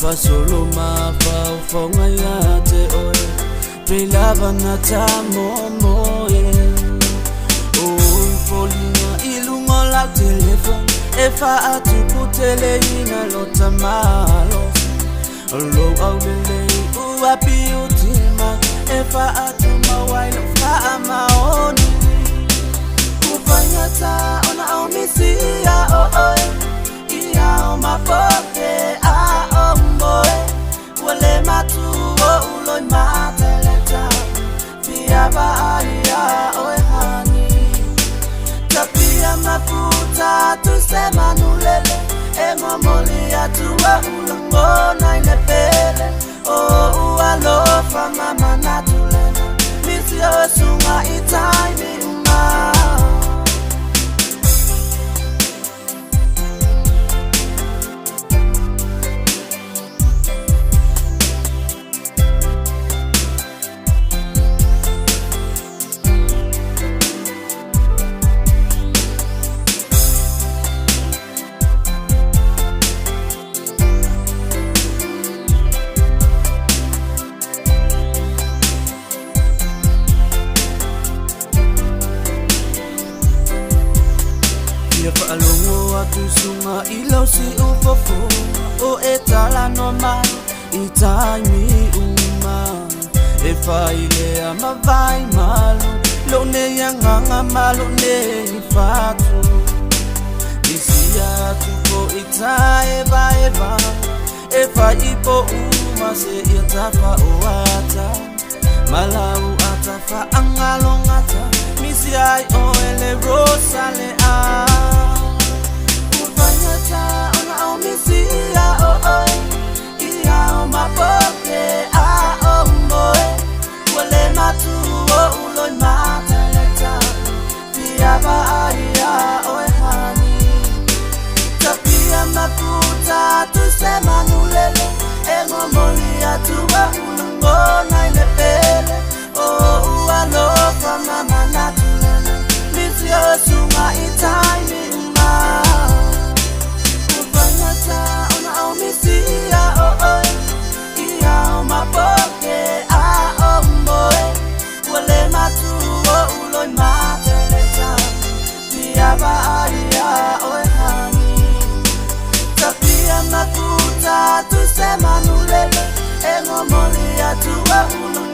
fa solo ma fa fonga ya te oe pelava na tamo moe o folina ilungo la telefone e fa atu putele ina lota malo lo aulele uapi utima e fa atu mawaino fa maoni ufanya ta ona omisia oe ia o mapoke a omboe wale matu o uloi mateleta pia baia oe hani tapia mafuta tusema nulele e momolia tuwa ulongona inepele o ualofa mama natulele misio sunga itaimi uma alongo atu sunga ilo si ufofo o etala no mai itaimi uma e faile ama vai malu lo ne yanganga malu ne fatu isia tu ko itae eva e fa ipo uma se itafa oata malau atafa angalongata misi ai o ele rosale a ona omisia oe ia o mapoke a omoe wale matu o uloi mateleta pia baia oe hani tapia mafuta tusema nulele e ngomolia tuwa ulongona inepele o ualofa mama natulele misio sunga itaimi uma ona omisia oe ia o mapoke a omboe wale matu o uloi mateleta pia baia oe hani tapia mafuta tusema nulele e ngomolia tuwa ulongona